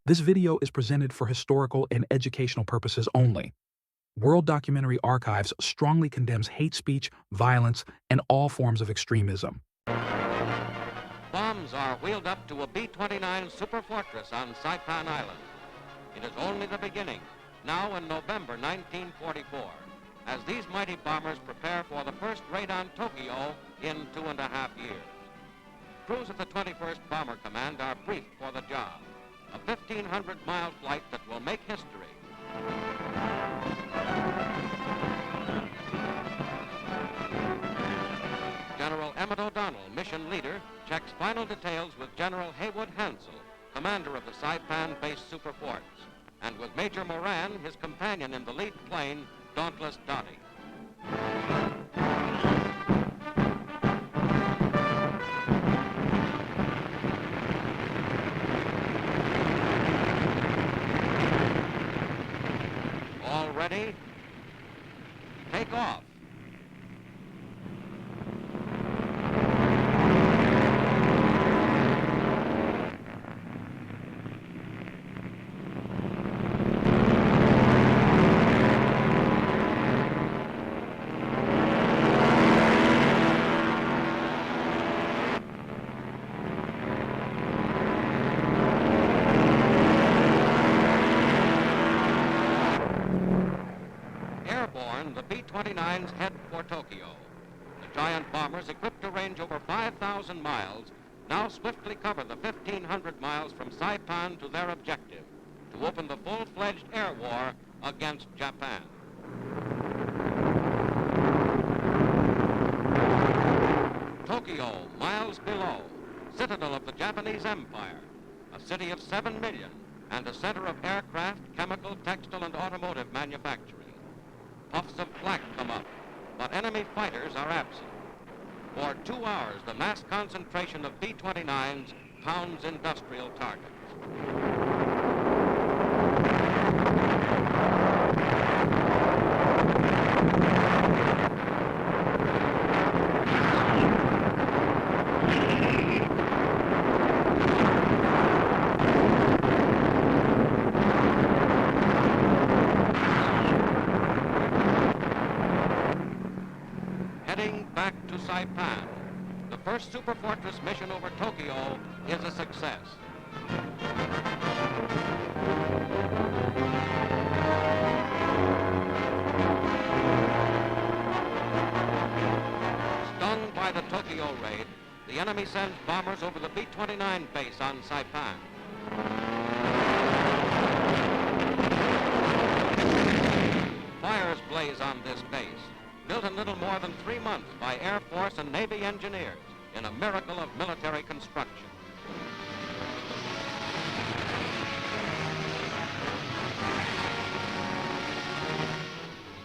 This video is presented for historical and educational purposes only. World Documentary Archives strongly condemns hate speech, violence, and all forms of extremism. Bombs are wheeled up to a B-29 superfortress on Saipan Island. It is only the beginning, now in November 1944, as these mighty bombers prepare for the first raid on Tokyo in 2.5 years. Crews at the 21st Bomber Command are briefed for the job, a 1,500-mile flight that will make history. General Emmett O'Donnell, mission leader, checks final details with General Haywood Hansel, commander of the Saipan-based superforts, and with Major Moran, his companion in the lead plane, Dauntless Dottie. All ready? Take off. The B-29s head for Tokyo. The giant bombers, equipped to range over 5,000 miles, now swiftly cover the 1,500 miles from Saipan to their objective, to open the full-fledged air war against Japan. Tokyo, miles below, citadel of the Japanese Empire, a city of 7 million, and a center of aircraft, chemical, textile, and automotive manufacturing. Puffs of flak come up, but enemy fighters are absent. For 2 hours, the mass concentration of B-29s pounds industrial targets. Heading back to Saipan, the first superfortress mission over Tokyo is a success. Stung by the Tokyo raid, the enemy sends bombers over the B-29 base on Saipan. Fires blaze on this base, built in little more than 3 months by Air Force and Navy engineers in a miracle of military construction.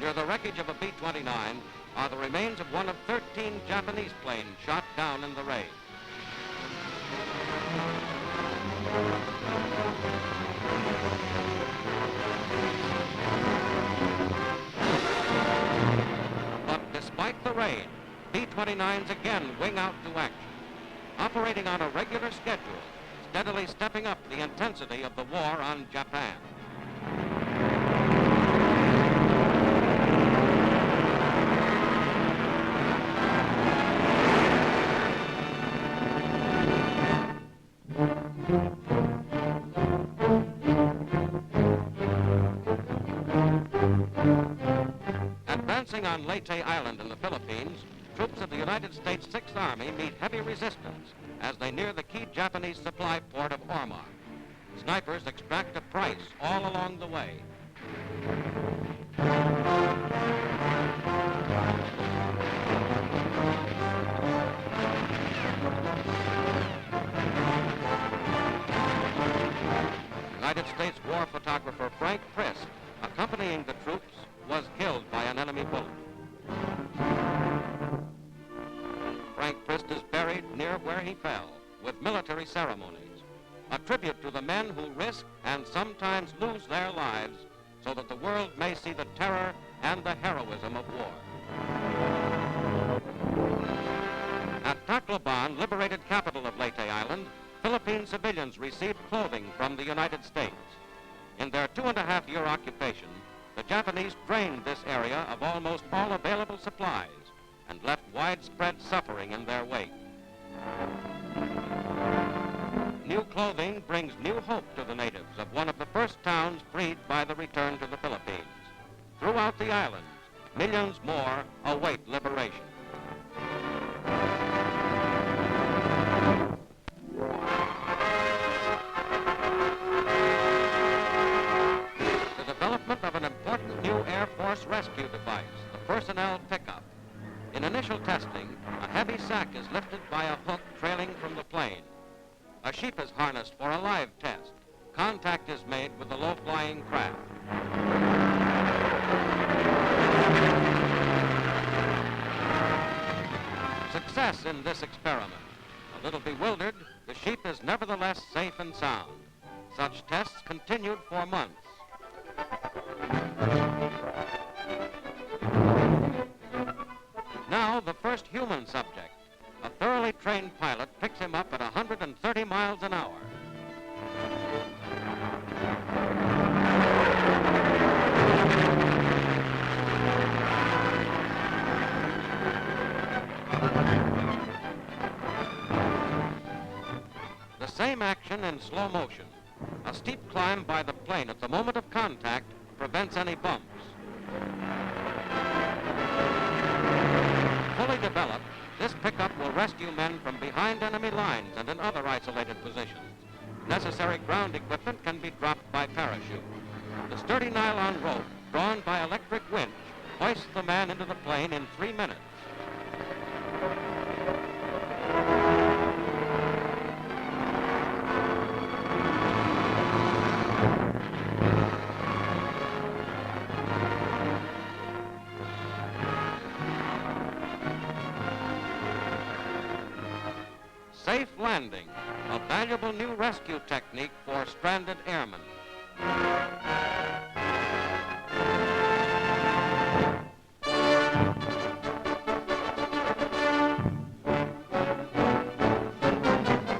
Near the wreckage of a B-29 are the remains of one of 13 Japanese planes shot down in the raid. Despite the raid, B-29s again wing out to action, operating on a regular schedule, steadily stepping up the intensity of the war on Japan. Advancing on Leyte Island in the Philippines, troops of the United States 6th Army meet heavy resistance as they near the key Japanese supply port of Ormar. Snipers extract a price all along the way. United States war photographer Frank Prisk, accompanying the troops, was killed by an enemy bullet. Frank Prisk is buried near where he fell, with military ceremonies, a tribute to the men who risk and sometimes lose their lives so that the world may see the terror and the heroism of war. At Tacloban, liberated capital of Leyte Island, Philippine Philippine civilians received clothing from the United States. In their 2.5-year occupation, the Japanese drained this area of almost all available supplies and left widespread suffering in their wake. New clothing brings new hope to the natives of one of the first towns freed by the return to the Philippines. Throughout the islands, millions more await liberation. The development of an important new Air Force rescue device, the personnel pickup. In initial testing, a heavy sack is lifted by a hook trailing from the plane. A sheep is harnessed for a live test. Contact is made with the low-flying craft. Success in this experiment. A little bewildered, the sheep is nevertheless safe and sound. Such tests continued for months. Now, the first human subject. A thoroughly trained pilot picks him up at 130 miles an hour. The same action in slow motion. A steep climb by the plane at the moment of contact prevents any bumps. Fully developed, this pickup will rescue men from behind enemy lines and in other isolated positions. Necessary ground equipment can be dropped by parachute. The sturdy nylon rope, drawn by electric winch, hoists the man into the plane in 3 minutes. Safe landing, a valuable new rescue technique for stranded airmen.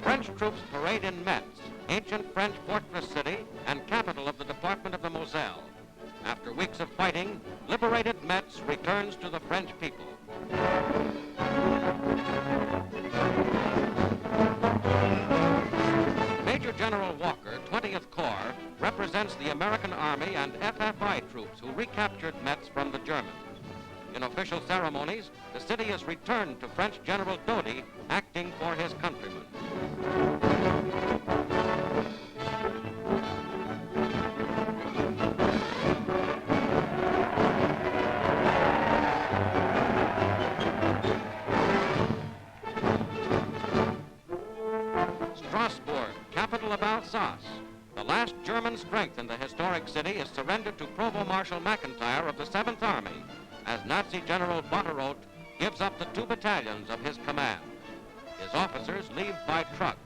French troops parade in Metz, ancient French fortress city and capital of the Department of the Moselle. After weeks of fighting, liberated Metz returns to the French people. Major General Walker, 20th Corps, represents the American Army and FFI troops who recaptured Metz from the Germans. In official ceremonies, the city is returned to French General Dodi, acting for his countrymen. Strasbourg, capital of Alsace. The last German strength in the historic city is surrendered to Provost Marshal McIntyre of the 7th Army, as Nazi General Botteroth gives up the 2 battalions of his command. His officers leave by truck.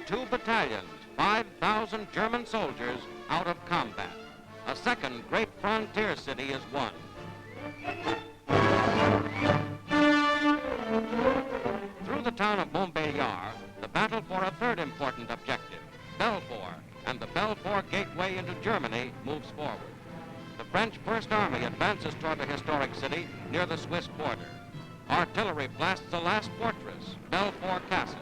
Two battalions, 5,000 German soldiers out of combat. A second great frontier city is won. Through the town of Montbéliard, the battle for a third important objective, Belfort, and the Belfort gateway into Germany moves forward. The French First Army advances toward the historic city near the Swiss border. Artillery blasts the last fortress, Belfort Castle.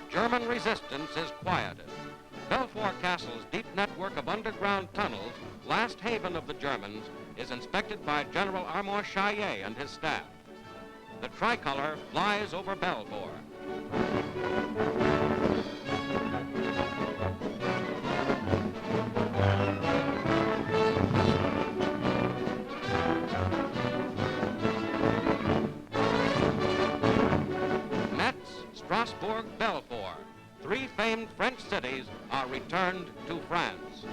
German resistance is quieted. Belfort Castle's deep network of underground tunnels, last haven of the Germans, is inspected by General Armand Chaillet and his staff. The tricolor flies over Belfort. Metz, Strasbourg Belfort, three famed French cities are returned to France.